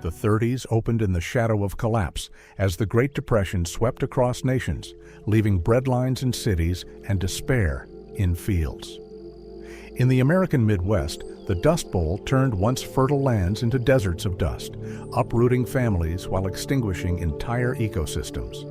The 30s opened in the shadow of collapse as the Great Depression swept across nations, leaving breadlines in cities and despair in fields. In the American Midwest, the Dust Bowl turned once fertile lands into deserts of dust, uprooting families while extinguishing entire ecosystems.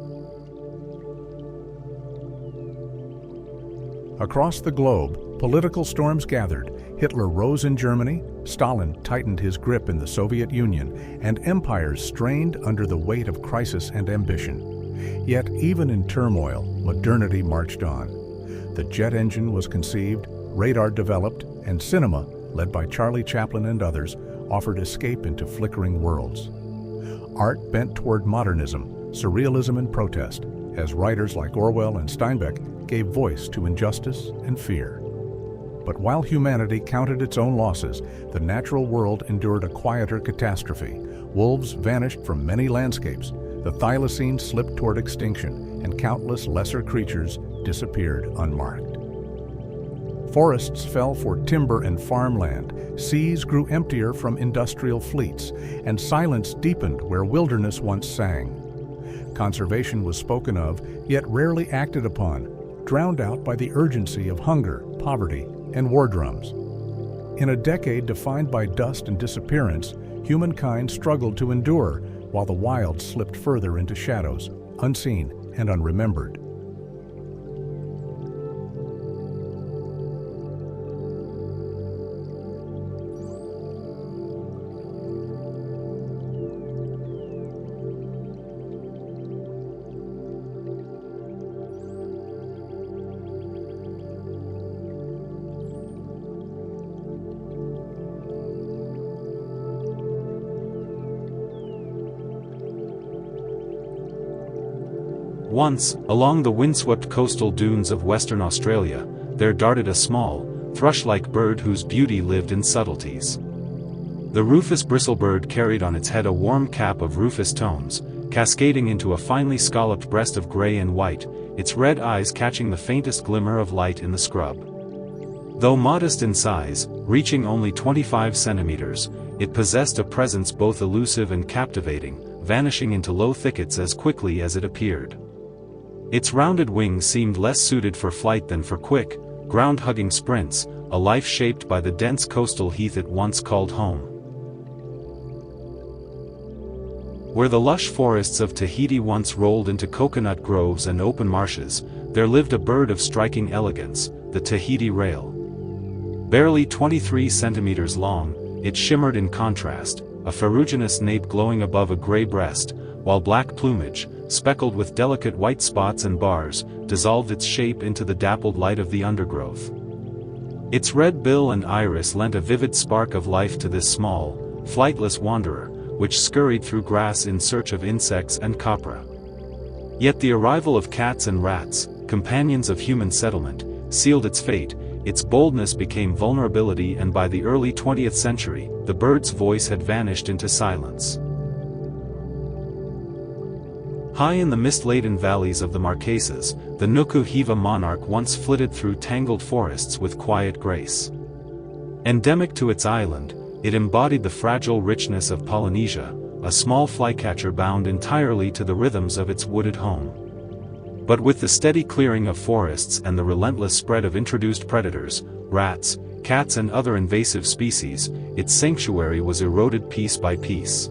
Across the globe, political storms gathered. Hitler rose in Germany, Stalin tightened his grip in the Soviet Union, and empires strained under the weight of crisis and ambition. Yet, even in turmoil, modernity marched on. The jet engine was conceived, radar developed, and cinema, led by Charlie Chaplin and others, offered escape into flickering worlds. Art bent toward modernism, surrealism, and protest, as writers like Orwell and Steinbeck gave voice to injustice and fear. But while humanity counted its own losses, the natural world endured a quieter catastrophe. Wolves vanished from many landscapes, the thylacine slipped toward extinction, and countless lesser creatures disappeared unmarked. Forests fell for timber and farmland, seas grew emptier from industrial fleets, and silence deepened where wilderness once sang. Conservation was spoken of, yet rarely acted upon, drowned out by the urgency of hunger, poverty, and war drums. In a decade defined by dust and disappearance, humankind struggled to endure, while the wild slipped further into shadows, unseen and unremembered. Once, along the windswept coastal dunes of Western Australia, there darted a small, thrush-like bird whose beauty lived in subtleties. The rufous bristlebird carried on its head a warm cap of rufous tones, cascading into a finely scalloped breast of gray and white, its red eyes catching the faintest glimmer of light in the scrub. Though modest in size, reaching only 25 centimeters, it possessed a presence both elusive and captivating, vanishing into low thickets as quickly as it appeared. Its rounded wings seemed less suited for flight than for quick, ground-hugging sprints, a life shaped by the dense coastal heath it once called home. Where the lush forests of Tahiti once rolled into coconut groves and open marshes, there lived a bird of striking elegance, the Tahiti rail. Barely 23 centimeters long, it shimmered in contrast, a ferruginous nape glowing above a gray breast, while black plumage, speckled with delicate white spots and bars, dissolved its shape into the dappled light of the undergrowth. Its red bill and iris lent a vivid spark of life to this small, flightless wanderer, which scurried through grass in search of insects and copra. Yet the arrival of cats and rats, companions of human settlement, sealed its fate. Its boldness became vulnerability, and by the early 20th century, the bird's voice had vanished into silence. High in the mist-laden valleys of the Marquesas, the Nuku Hiva monarch once flitted through tangled forests with quiet grace. Endemic to its island, it embodied the fragile richness of Polynesia, a small flycatcher bound entirely to the rhythms of its wooded home. But with the steady clearing of forests and the relentless spread of introduced predators, rats, cats and other invasive species, its sanctuary was eroded piece by piece.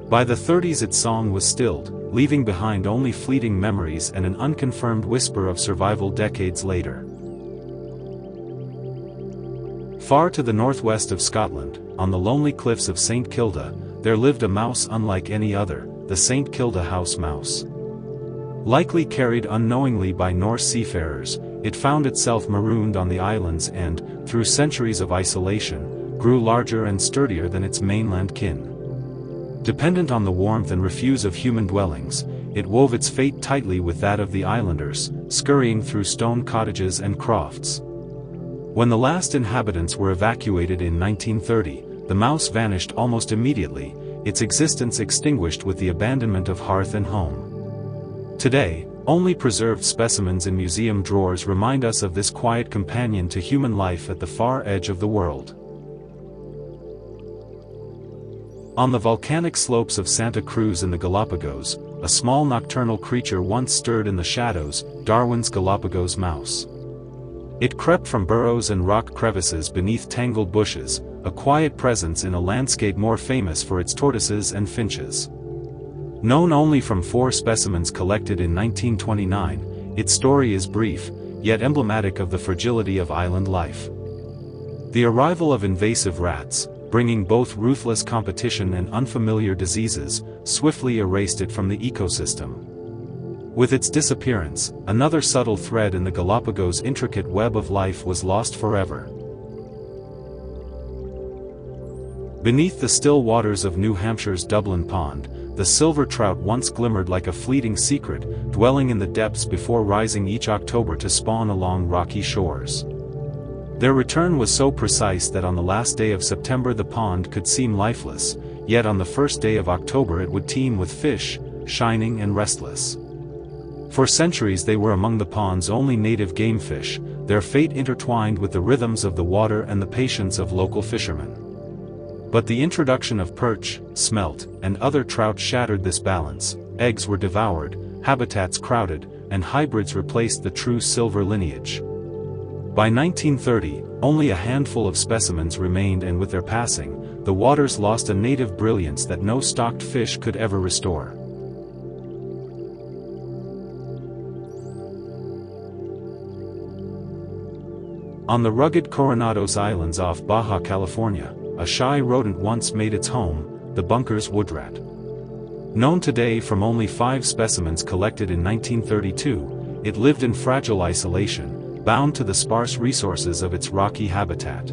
By the 30s its song was stilled, leaving behind only fleeting memories and an unconfirmed whisper of survival decades later. Far to the northwest of Scotland, on the lonely cliffs of St. Kilda, there lived a mouse unlike any other, the St. Kilda house mouse. Likely carried unknowingly by Norse seafarers, it found itself marooned on the islands and, through centuries of isolation, grew larger and sturdier than its mainland kin. Dependent on the warmth and refuse of human dwellings, it wove its fate tightly with that of the islanders, scurrying through stone cottages and crofts. When the last inhabitants were evacuated in 1930, the mouse vanished almost immediately, its existence extinguished with the abandonment of hearth and home. Today, only preserved specimens in museum drawers remind us of this quiet companion to human life at the far edge of the world. On the volcanic slopes of Santa Cruz in the Galapagos, a small nocturnal creature once stirred in the shadows, Darwin's Galapagos mouse. It crept from burrows and rock crevices beneath tangled bushes, a quiet presence in a landscape more famous for its tortoises and finches. Known only from 4 specimens collected in 1929, its story is brief, yet emblematic of the fragility of island life. The arrival of invasive rats, bringing both ruthless competition and unfamiliar diseases, swiftly erased it from the ecosystem. With its disappearance, another subtle thread in the Galapagos' intricate web of life was lost forever. Beneath the still waters of New Hampshire's Dublin Pond, the silver trout once glimmered like a fleeting secret, dwelling in the depths before rising each October to spawn along rocky shores. Their return was so precise that on the last day of September the pond could seem lifeless, yet on the first day of October it would teem with fish, shining and restless. For centuries they were among the pond's only native game fish, their fate intertwined with the rhythms of the water and the patience of local fishermen. But the introduction of perch, smelt, and other trout shattered this balance. Eggs were devoured, habitats crowded, and hybrids replaced the true silver lineage. By 1930, only a handful of specimens remained, and with their passing, the waters lost a native brilliance that no stocked fish could ever restore. On the rugged Coronados Islands off Baja California, a shy rodent once made its home, the Bunker's woodrat. Known today from only 5 specimens collected in 1932, it lived in fragile isolation, bound to the sparse resources of its rocky habitat.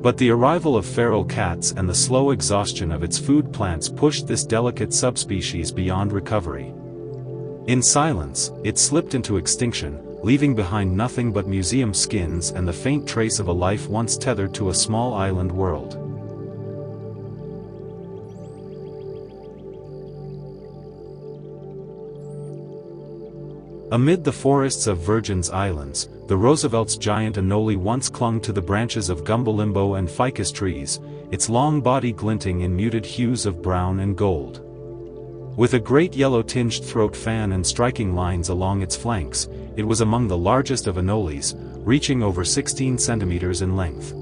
But the arrival of feral cats and the slow exhaustion of its food plants pushed this delicate subspecies beyond recovery. In silence, it slipped into extinction, leaving behind nothing but museum skins and the faint trace of a life once tethered to a small island world. Amid the forests of Virgin's Islands, the Roosevelt's giant anole once clung to the branches of gumbalimbo and ficus trees, its long body glinting in muted hues of brown and gold. With a great yellow-tinged throat fan and striking lines along its flanks, it was among the largest of anoles, reaching over 16 centimeters in length.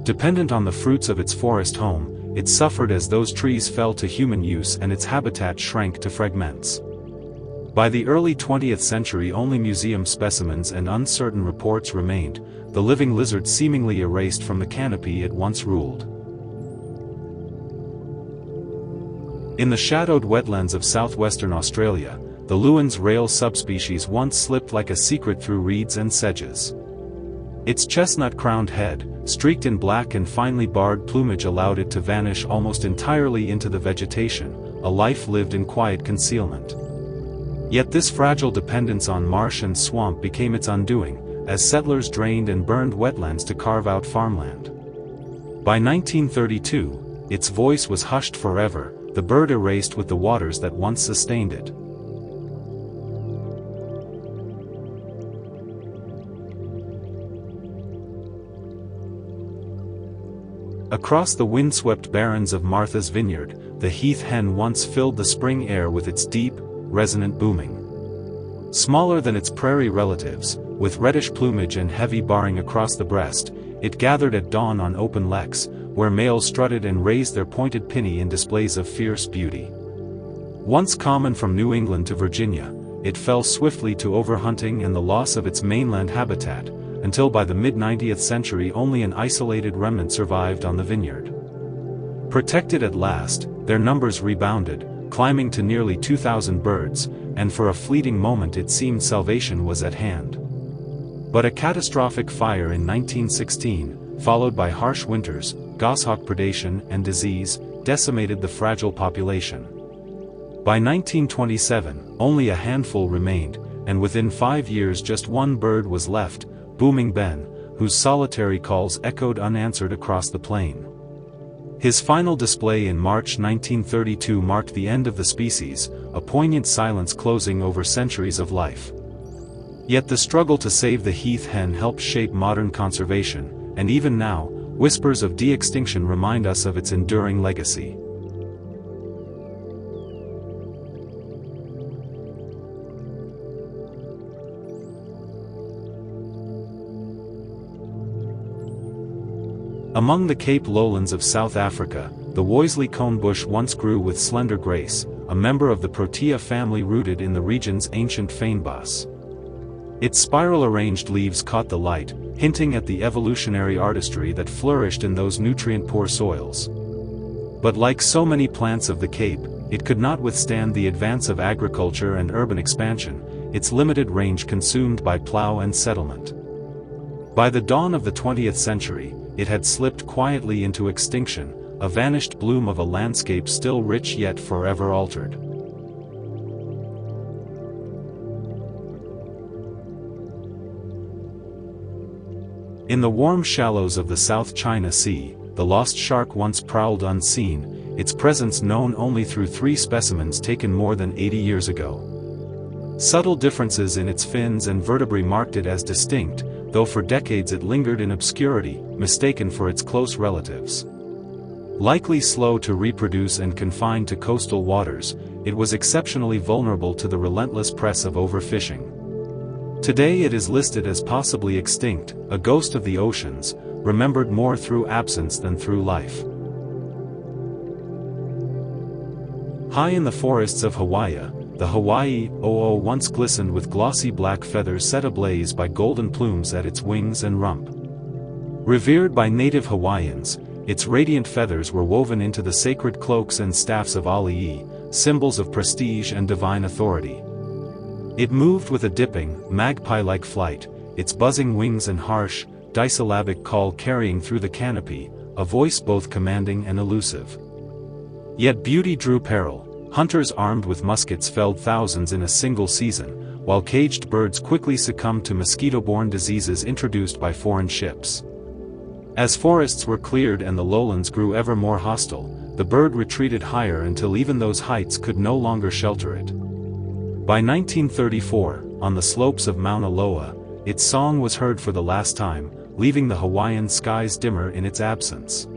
Dependent on the fruits of its forest home, it suffered as those trees fell to human use and its habitat shrank to fragments. By the early 20th century only museum specimens and uncertain reports remained, the living lizard seemingly erased from the canopy it once ruled. In the shadowed wetlands of southwestern Australia, the Lewin's rail subspecies once slipped like a secret through reeds and sedges. Its chestnut-crowned head, streaked in black and finely barred plumage, allowed it to vanish almost entirely into the vegetation, a life lived in quiet concealment. Yet this fragile dependence on marsh and swamp became its undoing, as settlers drained and burned wetlands to carve out farmland. By 1932, its voice was hushed forever, the bird erased with the waters that once sustained it. Across the windswept barrens of Martha's Vineyard, the heath hen once filled the spring air with its deep, resonant booming. Smaller than its prairie relatives, with reddish plumage and heavy barring across the breast, it gathered at dawn on open leks, where males strutted and raised their pointed pinny in displays of fierce beauty. Once common from New England to Virginia, it fell swiftly to overhunting and the loss of its mainland habitat, until by the mid-90th century only an isolated remnant survived on the vineyard. Protected at last, their numbers rebounded, climbing to nearly 2,000 birds, and for a fleeting moment it seemed salvation was at hand. But a catastrophic fire in 1916, followed by harsh winters, goshawk predation and disease, decimated the fragile population. By 1927, only a handful remained, and within 5 years just one bird was left, Booming Ben, whose solitary calls echoed unanswered across the plain. His final display in March 1932 marked the end of the species, a poignant silence closing over centuries of life. Yet the struggle to save the heath hen helped shape modern conservation, and even now, whispers of de-extinction remind us of its enduring legacy. Among the Cape lowlands of South Africa, the Worsley cone bush once grew with slender grace, a member of the Protea family rooted in the region's ancient fynbos. Its spiral-arranged leaves caught the light, hinting at the evolutionary artistry that flourished in those nutrient-poor soils. But like so many plants of the Cape, it could not withstand the advance of agriculture and urban expansion, its limited range consumed by plow and settlement. By the dawn of the 20th century, it had slipped quietly into extinction, a vanished bloom of a landscape still rich yet forever altered. In the warm shallows of the South China Sea, the lost shark once prowled unseen, its presence known only through 3 specimens taken more than 80 years ago. Subtle differences in its fins and vertebrae marked it as distinct, though for decades it lingered in obscurity, mistaken for its close relatives. Likely slow to reproduce and confined to coastal waters, it was exceptionally vulnerable to the relentless press of overfishing. Today it is listed as possibly extinct, a ghost of the oceans, remembered more through absence than through life. High in the forests of Hawaii, the Hawaii 00 once glistened with glossy black feathers set ablaze by golden plumes at its wings and rump. Revered by native Hawaiians, its radiant feathers were woven into the sacred cloaks and staffs of Ali'i, symbols of prestige and divine authority. It moved with a dipping, magpie-like flight, its buzzing wings and harsh, disyllabic call carrying through the canopy, a voice both commanding and elusive. Yet beauty drew peril. Hunters armed with muskets felled thousands in a single season, while caged birds quickly succumbed to mosquito-borne diseases introduced by foreign ships. As forests were cleared and the lowlands grew ever more hostile, the bird retreated higher until even those heights could no longer shelter it. By 1934, on the slopes of Mauna Loa, its song was heard for the last time, leaving the Hawaiian skies dimmer in its absence.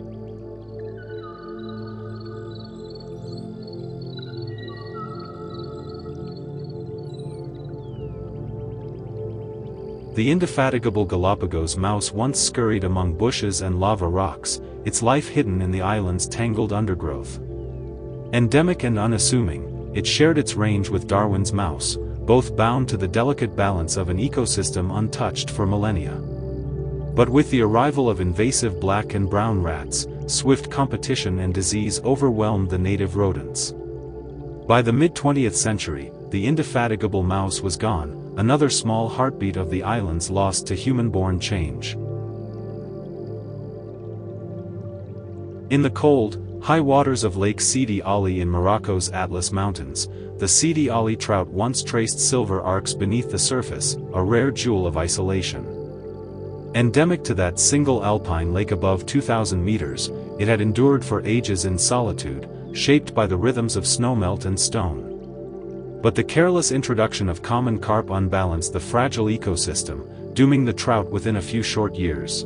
The indefatigable Galapagos mouse once scurried among bushes and lava rocks, its life hidden in the island's tangled undergrowth. Endemic and unassuming, it shared its range with Darwin's mouse, both bound to the delicate balance of an ecosystem untouched for millennia. But with the arrival of invasive black and brown rats, swift competition and disease overwhelmed the native rodents. By the mid-20th century, the indefatigable mouse was gone, another small heartbeat of the islands lost to human-born change. In the cold, high waters of Lake Sidi Ali in Morocco's Atlas Mountains, the Sidi Ali trout once traced silver arcs beneath the surface, a rare jewel of isolation. Endemic to that single alpine lake above 2,000 meters, it had endured for ages in solitude, shaped by the rhythms of snowmelt and stone. But the careless introduction of common carp unbalanced the fragile ecosystem, dooming the trout within a few short years.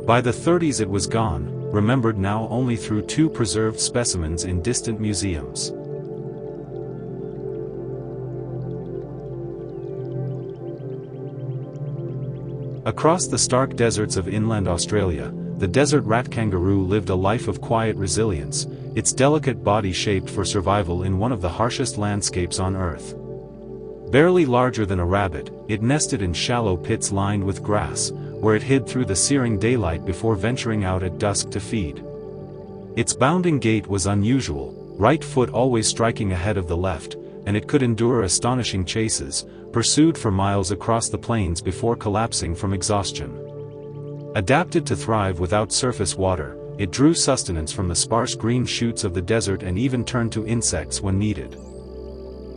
By the 30s it was gone, remembered now only through 2 preserved specimens in distant museums. Across the stark deserts of inland Australia, the desert rat kangaroo lived a life of quiet resilience, its delicate body shaped for survival in one of the harshest landscapes on Earth. Barely larger than a rabbit, it nested in shallow pits lined with grass, where it hid through the searing daylight before venturing out at dusk to feed. Its bounding gait was unusual, right foot always striking ahead of the left, and it could endure astonishing chases, pursued for miles across the plains before collapsing from exhaustion. Adapted to thrive without surface water, it drew sustenance from the sparse green shoots of the desert and even turned to insects when needed.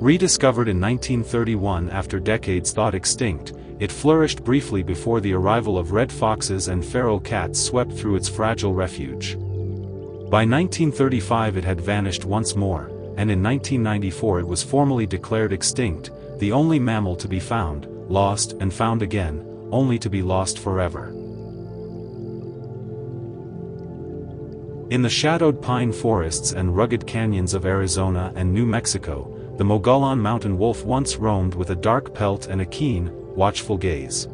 Rediscovered in 1931 after decades thought extinct, it flourished briefly before the arrival of red foxes and feral cats swept through its fragile refuge. By 1935 it had vanished once more, and in 1994 it was formally declared extinct, the only mammal to be found, lost and found again, only to be lost forever. In the shadowed pine forests and rugged canyons of Arizona and New Mexico, the Mogollon mountain wolf once roamed with a dark pelt and a keen, watchful gaze.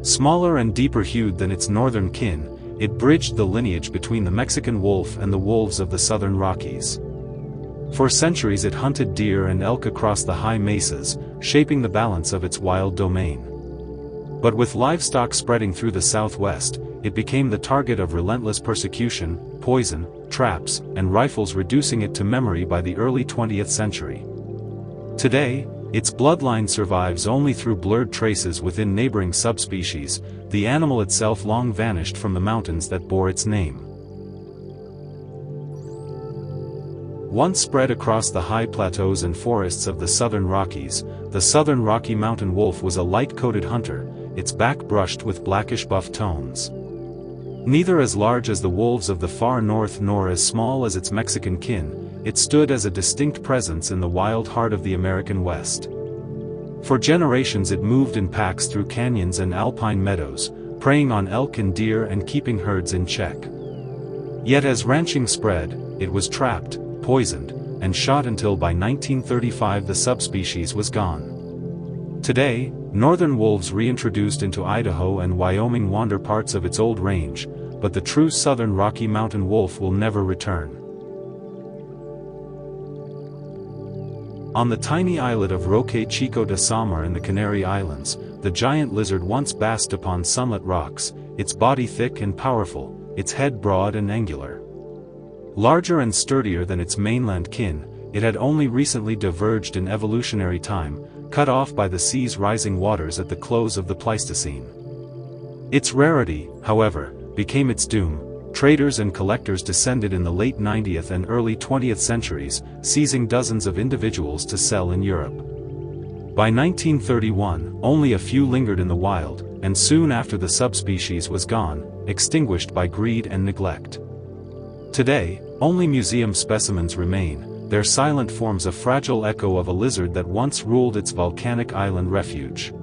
Smaller and deeper-hued than its northern kin, it bridged the lineage between the Mexican wolf and the wolves of the southern Rockies. For centuries it hunted deer and elk across the high mesas, shaping the balance of its wild domain. But with livestock spreading through the southwest, it became the target of relentless persecution, poison, traps, and rifles, reducing it to memory by the early 20th century. Today, its bloodline survives only through blurred traces within neighboring subspecies. The animal itself long vanished from the mountains that bore its name. Once spread across the high plateaus and forests of the southern Rockies, the southern Rocky Mountain wolf was a light-coated hunter, its back brushed with blackish-buff tones. Neither as large as the wolves of the far north nor as small as its Mexican kin, it stood as a distinct presence in the wild heart of the American West. For generations it moved in packs through canyons and alpine meadows, preying on elk and deer and keeping herds in check. Yet as ranching spread, it was trapped, poisoned, and shot until by 1935 the subspecies was gone. Today, northern wolves reintroduced into Idaho and Wyoming wander parts of its old range, but the true southern Rocky Mountain wolf will never return. On the tiny islet of Roque Chico de Samar in the Canary Islands, the giant lizard once basked upon sunlit rocks, its body thick and powerful, its head broad and angular. Larger and sturdier than its mainland kin, it had only recently diverged in evolutionary time, cut off by the sea's rising waters at the close of the Pleistocene. Its rarity, however, became its doom. Traders and collectors descended in the late 19th and early 20th centuries, seizing dozens of individuals to sell in Europe. By 1931, only a few lingered in the wild, and soon after the subspecies was gone, extinguished by greed and neglect. Today, only museum specimens remain, their silent forms a fragile echo of a lizard that once ruled its volcanic island refuge.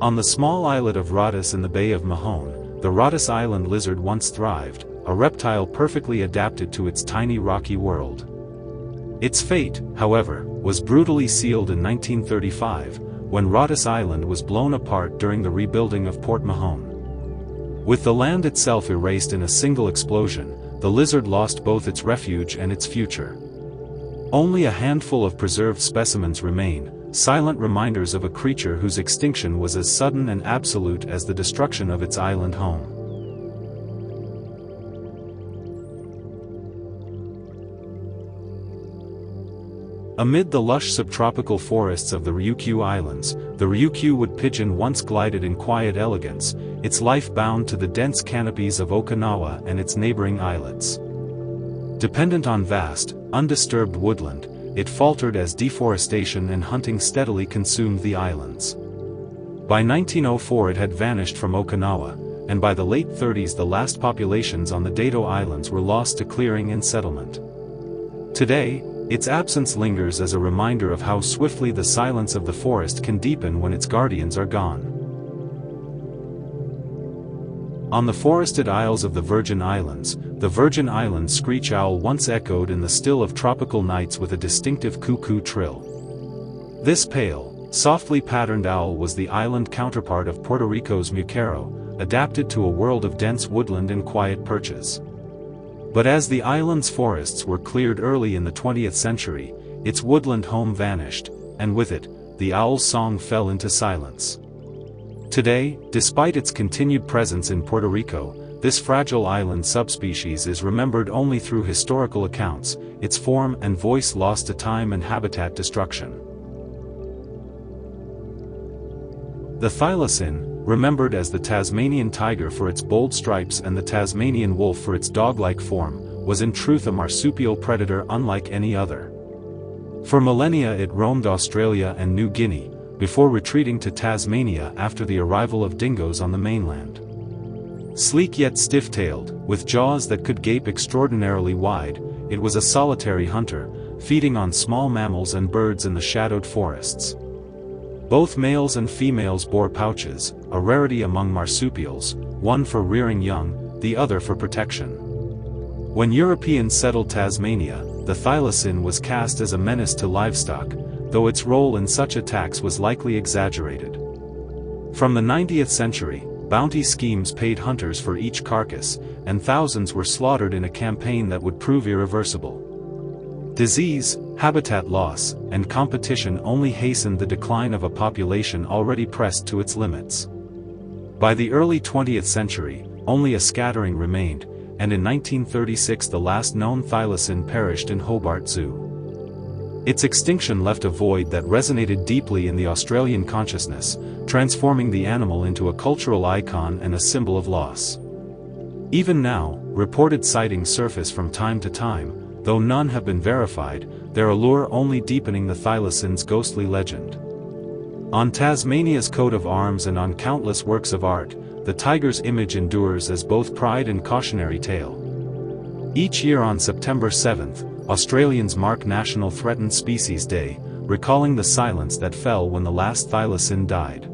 On the small islet of Rhodes in the Bay of Mahone, the Rhodes Island lizard once thrived, a reptile perfectly adapted to its tiny rocky world. Its fate, however, was brutally sealed in 1935, when Rhodes Island was blown apart during the rebuilding of Port Mahon. With the land itself erased in a single explosion, the lizard lost both its refuge and its future. Only a handful of preserved specimens remain, silent reminders of a creature whose extinction was as sudden and absolute as the destruction of its island home. Amid the lush subtropical forests of the Ryukyu Islands, the Ryukyu wood pigeon once glided in quiet elegance, its life bound to the dense canopies of Okinawa and its neighboring islets. Dependent on vast, undisturbed woodland, it faltered as deforestation and hunting steadily consumed the islands. By 1904 it had vanished from Okinawa, and by the late 30s the last populations on the Dato Islands were lost to clearing and settlement. Today, its absence lingers as a reminder of how swiftly the silence of the forest can deepen when its guardians are gone. On the forested isles of the Virgin Islands, the Virgin Islands screech owl once echoed in the still of tropical nights with a distinctive cuckoo trill. This pale, softly patterned owl was the island counterpart of Puerto Rico's muquero, adapted to a world of dense woodland and quiet perches. But as the island's forests were cleared early in the 20th century, its woodland home vanished, and with it, the owl's song fell into silence. Today, despite its continued presence in Puerto Rico, this fragile island subspecies is remembered only through historical accounts, its form and voice lost to time and habitat destruction. The thylacine, remembered as the Tasmanian tiger for its bold stripes and the Tasmanian wolf for its dog-like form, was in truth a marsupial predator unlike any other. For millennia it roamed Australia and New Guinea, before retreating to Tasmania after the arrival of dingoes on the mainland. Sleek yet stiff-tailed, with jaws that could gape extraordinarily wide, it was a solitary hunter, feeding on small mammals and birds in the shadowed forests. Both males and females bore pouches, a rarity among marsupials, one for rearing young, the other for protection. When Europeans settled Tasmania, the thylacine was cast as a menace to livestock, though its role in such attacks was likely exaggerated. From the 90th century, bounty schemes paid hunters for each carcass, and thousands were slaughtered in a campaign that would prove irreversible. Disease, habitat loss, and competition only hastened the decline of a population already pressed to its limits. By the early 20th century, only a scattering remained, and in 1936 the last known thylacine perished in Hobart Zoo. Its extinction left a void that resonated deeply in the Australian consciousness, transforming the animal into a cultural icon and a symbol of loss. Even now, reported sightings surface from time to time, though none have been verified, their allure only deepening the thylacine's ghostly legend. On Tasmania's coat of arms and on countless works of art, the tiger's image endures as both pride and cautionary tale. Each year on September 7th, Australians mark National Threatened Species Day, recalling the silence that fell when the last thylacine died.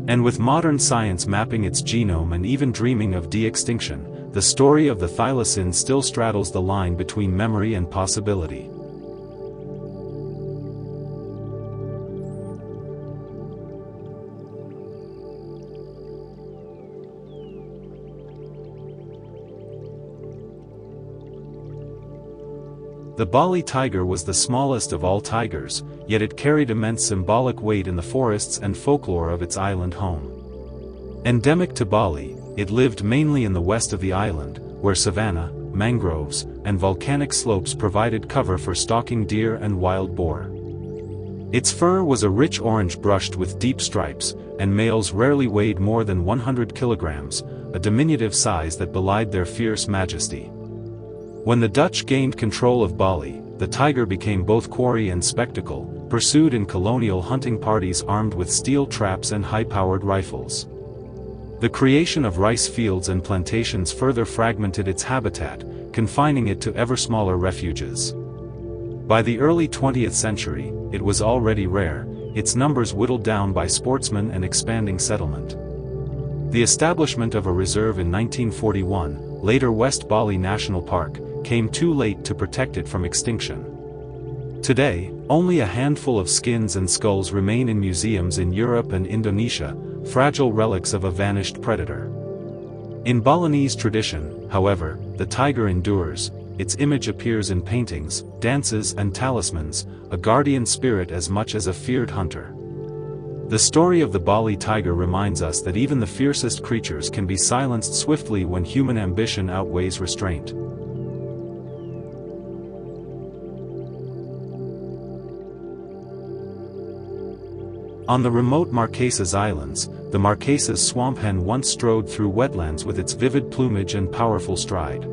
And with modern science mapping its genome and even dreaming of de-extinction, the story of the thylacine still straddles the line between memory and possibility. The Bali tiger was the smallest of all tigers, yet it carried immense symbolic weight in the forests and folklore of its island home. Endemic to Bali, it lived mainly in the west of the island, where savanna, mangroves, and volcanic slopes provided cover for stalking deer and wild boar. Its fur was a rich orange brushed with deep stripes, and males rarely weighed more than 100 kilograms, a diminutive size that belied their fierce majesty. When the Dutch gained control of Bali, the tiger became both quarry and spectacle, pursued in colonial hunting parties armed with steel traps and high-powered rifles. The creation of rice fields and plantations further fragmented its habitat, confining it to ever smaller refuges. By the early 20th century, it was already rare, its numbers whittled down by sportsmen and expanding settlement. The establishment of a reserve in 1941, later West Bali National Park, came too late to protect it from extinction. Today, only a handful of skins and skulls remain in museums in Europe and Indonesia, fragile relics of a vanished predator. In Balinese tradition, however, the tiger endures, its image appears in paintings, dances and talismans, a guardian spirit as much as a feared hunter. The story of the Bali tiger reminds us that even the fiercest creatures can be silenced swiftly when human ambition outweighs restraint. On the remote Marquesas Islands, the Marquesas swamp hen once strode through wetlands with its vivid plumage and powerful stride.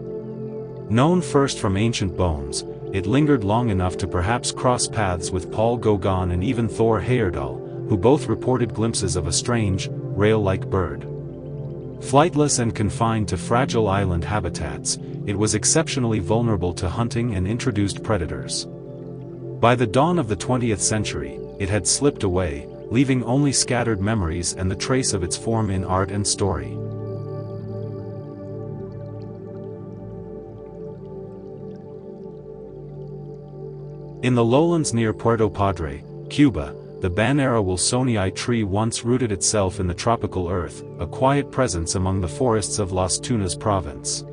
Known first from ancient bones, it lingered long enough to perhaps cross paths with Paul Gauguin and even Thor Heyerdahl, who both reported glimpses of a strange, rail-like bird. Flightless and confined to fragile island habitats, it was exceptionally vulnerable to hunting and introduced predators. By the dawn of the 20th century, it had slipped away, leaving only scattered memories and the trace of its form in art and story. In the lowlands near Puerto Padre, Cuba, the Banera wilsonii tree once rooted itself in the tropical earth, a quiet presence among the forests of Las Tunas province.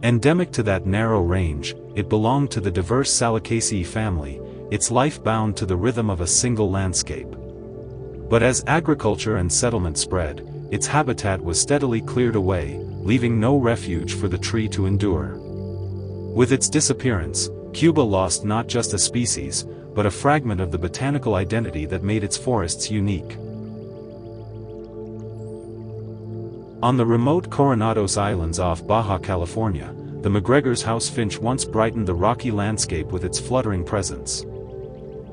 Endemic to that narrow range, it belonged to the diverse Salicaceae family, its life bound to the rhythm of a single landscape. But as agriculture and settlement spread, its habitat was steadily cleared away, leaving no refuge for the tree to endure. With its disappearance, Cuba lost not just a species, but a fragment of the botanical identity that made its forests unique. On the remote Coronados Islands off Baja California, the McGregor's house finch once brightened the rocky landscape with its fluttering presence.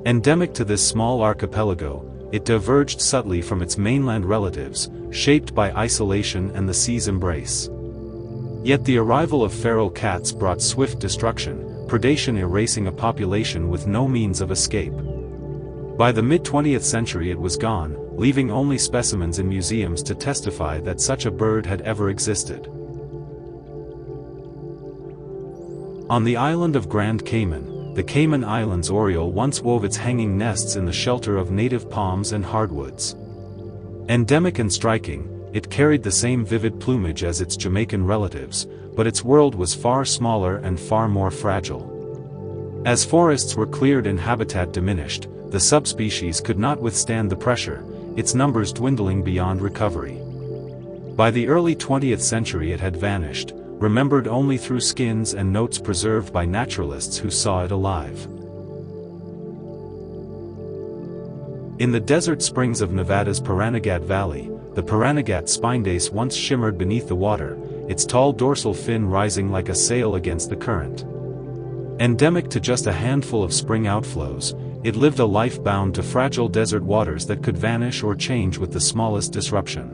Endemic to this small archipelago, it diverged subtly from its mainland relatives, shaped by isolation and the sea's embrace. Yet the arrival of feral cats brought swift destruction, predation erasing a population with no means of escape. By the mid-20th century it was gone, leaving only specimens in museums to testify that such a bird had ever existed. On the island of Grand Cayman, the Cayman Islands oriole once wove its hanging nests in the shelter of native palms and hardwoods. Endemic and striking, it carried the same vivid plumage as its Jamaican relatives, but its world was far smaller and far more fragile. As forests were cleared and habitat diminished, the subspecies could not withstand the pressure, its numbers dwindling beyond recovery. By the early 20th century it had vanished, remembered only through skins and notes preserved by naturalists who saw it alive. In the desert springs of Nevada's Pahranagat Valley, the Pahranagat spindace once shimmered beneath the water, its tall dorsal fin rising like a sail against the current. Endemic to just a handful of spring outflows, it lived a life bound to fragile desert waters that could vanish or change with the smallest disruption.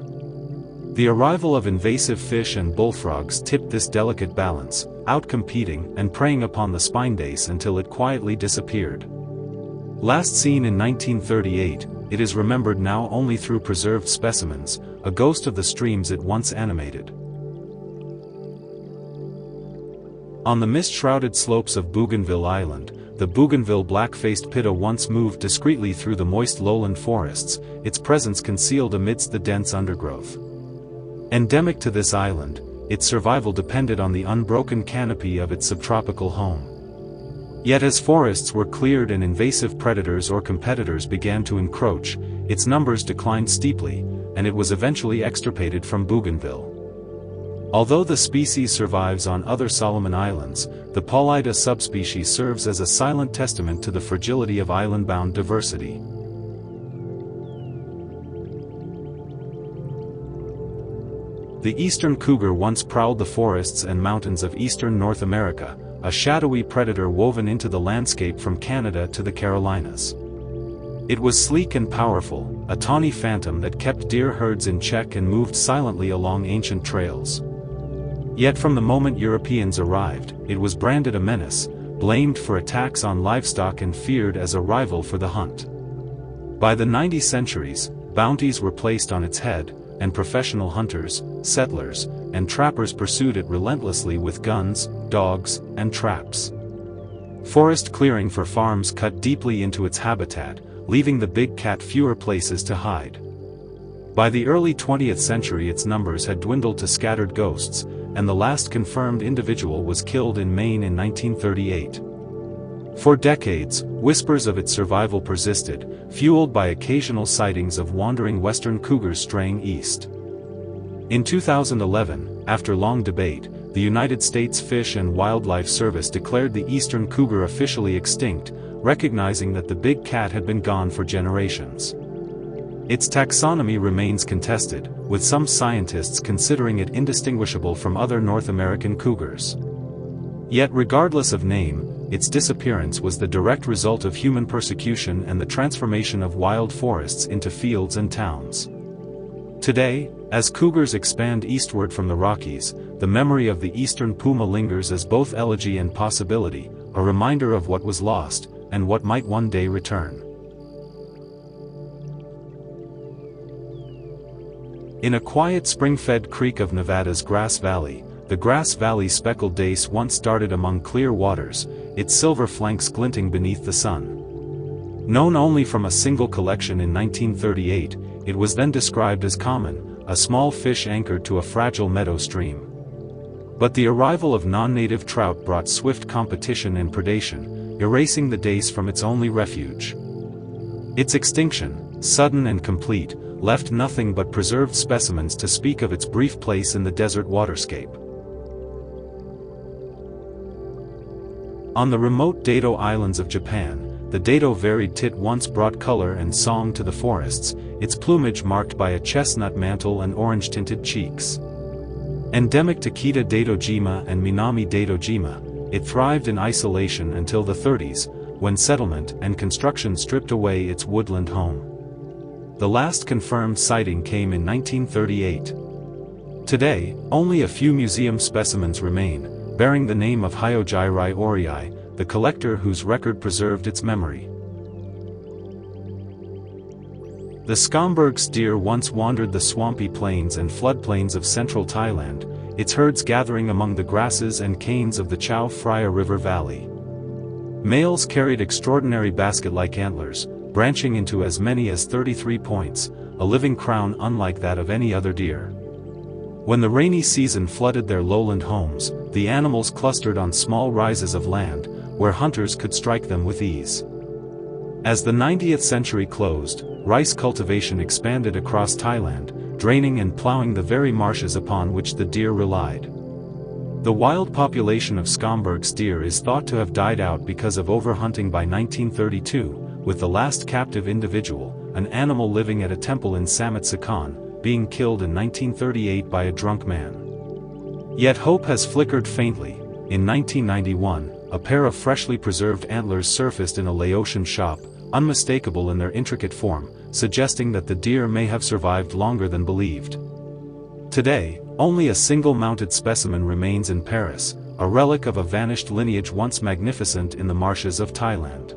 The arrival of invasive fish and bullfrogs tipped this delicate balance, outcompeting and preying upon the spindace until it quietly disappeared. Last seen in 1938, it is remembered now only through preserved specimens, a ghost of the streams it once animated. On the mist-shrouded slopes of Bougainville Island, the Bougainville black-faced pitta once moved discreetly through the moist lowland forests, its presence concealed amidst the dense undergrowth. Endemic to this island, its survival depended on the unbroken canopy of its subtropical home. Yet as forests were cleared and invasive predators or competitors began to encroach, its numbers declined steeply, and it was eventually extirpated from Bougainville. Although the species survives on other Solomon Islands, the Paulida subspecies serves as a silent testament to the fragility of island-bound diversity. The eastern cougar once prowled the forests and mountains of eastern North America, a shadowy predator woven into the landscape from Canada to the Carolinas. It was sleek and powerful, a tawny phantom that kept deer herds in check and moved silently along ancient trails. Yet from the moment Europeans arrived, it was branded a menace, blamed for attacks on livestock and feared as a rival for the hunt. By the 90s centuries, bounties were placed on its head, and professional hunters, settlers, and trappers pursued it relentlessly with guns, dogs, and traps. Forest clearing for farms cut deeply into its habitat, leaving the big cat fewer places to hide. By the early 20th century its numbers had dwindled to scattered ghosts, and the last confirmed individual was killed in Maine in 1938. For decades, whispers of its survival persisted, fueled by occasional sightings of wandering western cougars straying east. In 2011, after long debate, the United States Fish and Wildlife Service declared the eastern cougar officially extinct, recognizing that the big cat had been gone for generations. Its taxonomy remains contested, with some scientists considering it indistinguishable from other North American cougars. Yet regardless of name, its disappearance was the direct result of human persecution and the transformation of wild forests into fields and towns. Today, as cougars expand eastward from the Rockies, the memory of the eastern puma lingers as both elegy and possibility, a reminder of what was lost, and what might one day return. In a quiet spring-fed creek of Nevada's Grass Valley, the Grass Valley speckled dace once darted among clear waters, its silver flanks glinting beneath the sun. Known only from a single collection in 1938, it was then described as common, a small fish anchored to a fragile meadow stream. But the arrival of non-native trout brought swift competition and predation, erasing the dace from its only refuge. Its extinction, sudden and complete, left nothing but preserved specimens to speak of its brief place in the desert waterscape. On the remote Dado Islands of Japan, the Dado-varied tit once brought color and song to the forests, its plumage marked by a chestnut mantle and orange-tinted cheeks. Endemic to Kita Dado-jima and Minami Dado-jima, it thrived in isolation until the 30s, when settlement and construction stripped away its woodland home. The last confirmed sighting came in 1938. Today, only a few museum specimens remain, bearing the name of Hyojirei Orii, the collector whose record preserved its memory. The Skamberg's deer once wandered the swampy plains and floodplains of central Thailand, its herds gathering among the grasses and canes of the Chao Phraya River Valley. Males carried extraordinary basket-like antlers, branching into as many as 33 points, a living crown unlike that of any other deer. When the rainy season flooded their lowland homes, the animals clustered on small rises of land, where hunters could strike them with ease. As the 90th century closed, rice cultivation expanded across Thailand, draining and plowing the very marshes upon which the deer relied. The wild population of Skamberg's deer is thought to have died out because of overhunting by 1932, with the last captive individual, an animal living at a temple in Samet Sakhon, being killed in 1938 by a drunk man. Yet hope has flickered faintly. In 1991, a pair of freshly preserved antlers surfaced in a Laotian shop, unmistakable in their intricate form, suggesting that the deer may have survived longer than believed. Today, only a single mounted specimen remains in Paris, a relic of a vanished lineage once magnificent in the marshes of Thailand.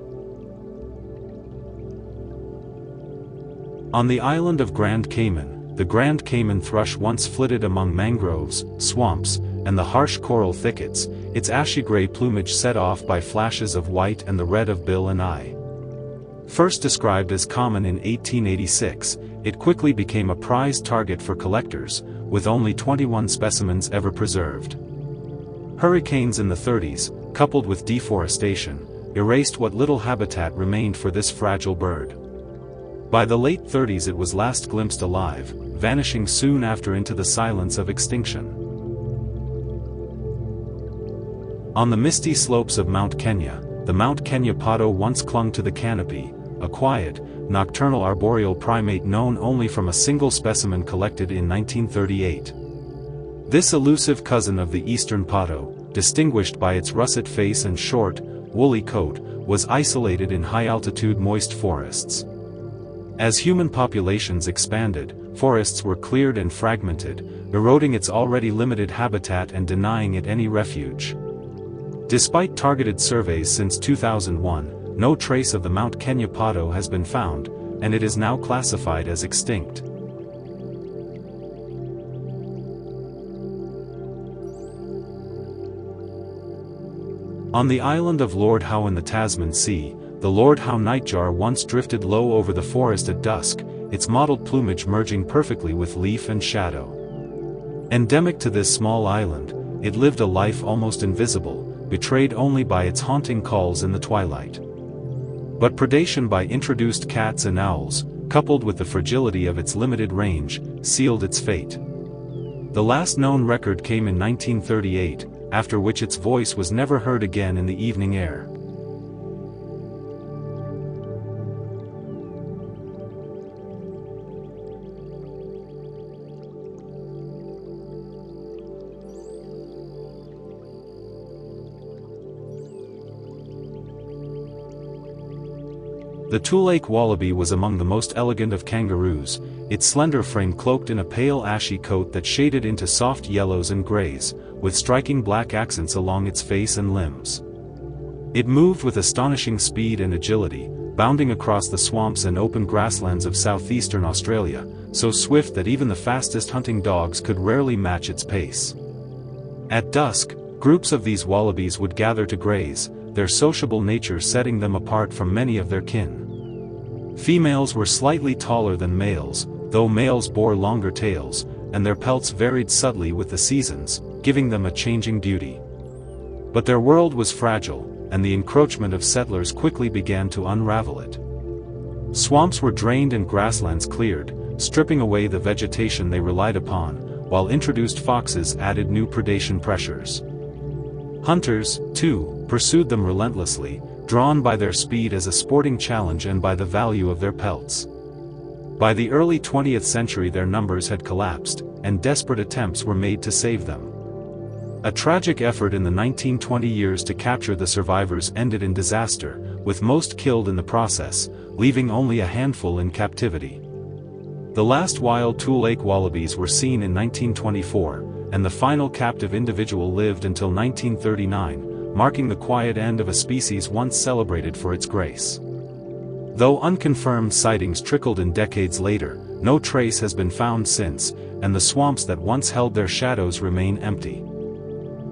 On the island of Grand Cayman, the Grand Cayman thrush once flitted among mangroves, swamps, and the harsh coral thickets, its ashy-gray plumage set off by flashes of white and the red of bill and eye. First described as common in 1886, it quickly became a prized target for collectors, with only 21 specimens ever preserved. Hurricanes in the 30s, coupled with deforestation, erased what little habitat remained for this fragile bird. By the late 30s it was last glimpsed alive, vanishing soon after into the silence of extinction. On the misty slopes of Mount Kenya, the Mount Kenya potto once clung to the canopy, a quiet, nocturnal arboreal primate known only from a single specimen collected in 1938. This elusive cousin of the eastern potto, distinguished by its russet face and short, woolly coat, was isolated in high-altitude moist forests. As human populations expanded, forests were cleared and fragmented, eroding its already limited habitat and denying it any refuge. Despite targeted surveys since 2001, no trace of the Mount Kenya potto has been found, and it is now classified as extinct. On the island of Lord Howe in the Tasman Sea, the Lord Howe nightjar once drifted low over the forest at dusk, its mottled plumage merging perfectly with leaf and shadow. Endemic to this small island, it lived a life almost invisible, betrayed only by its haunting calls in the twilight. But predation by introduced cats and owls, coupled with the fragility of its limited range, sealed its fate. The last known record came in 1938, after which its voice was never heard again in the evening air. The Tulake wallaby was among the most elegant of kangaroos, its slender frame cloaked in a pale ashy coat that shaded into soft yellows and grays, with striking black accents along its face and limbs. It moved with astonishing speed and agility, bounding across the swamps and open grasslands of southeastern Australia, so swift that even the fastest hunting dogs could rarely match its pace. At dusk, groups of these wallabies would gather to graze, their sociable nature setting them apart from many of their kin. Females were slightly taller than males, though males bore longer tails, and their pelts varied subtly with the seasons, giving them a changing beauty. But their world was fragile, and the encroachment of settlers quickly began to unravel it. Swamps were drained and grasslands cleared, stripping away the vegetation they relied upon, while introduced foxes added new predation pressures. Hunters, too, pursued them relentlessly, drawn by their speed as a sporting challenge and by the value of their pelts. By the early 20th century their numbers had collapsed, and desperate attempts were made to save them. A tragic effort in the 1920 years to capture the survivors ended in disaster, with most killed in the process, leaving only a handful in captivity. The last wild Tulake wallabies were seen in 1924, and the final captive individual lived until 1939, marking the quiet end of a species once celebrated for its grace. Though unconfirmed sightings trickled in decades later, no trace has been found since, and the swamps that once held their shadows remain empty.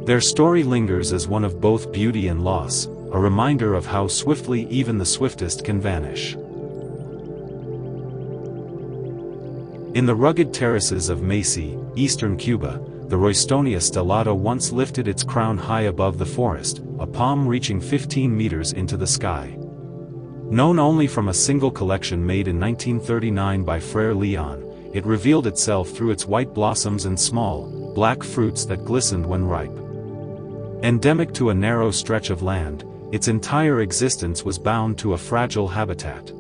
Their story lingers as one of both beauty and loss, a reminder of how swiftly even the swiftest can vanish. In the rugged terraces of Macy, eastern Cuba, the Roystonia stellata once lifted its crown high above the forest, a palm reaching 15 meters into the sky. Known only from a single collection made in 1939 by Frere Leon, it revealed itself through its white blossoms and small, black fruits that glistened when ripe. Endemic to a narrow stretch of land, its entire existence was bound to a fragile habitat.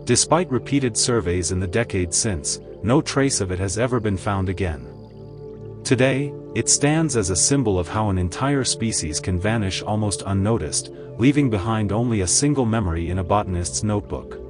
Despite repeated surveys in the decades since, no trace of it has ever been found again. Today, it stands as a symbol of how an entire species can vanish almost unnoticed, leaving behind only a single memory in a botanist's notebook.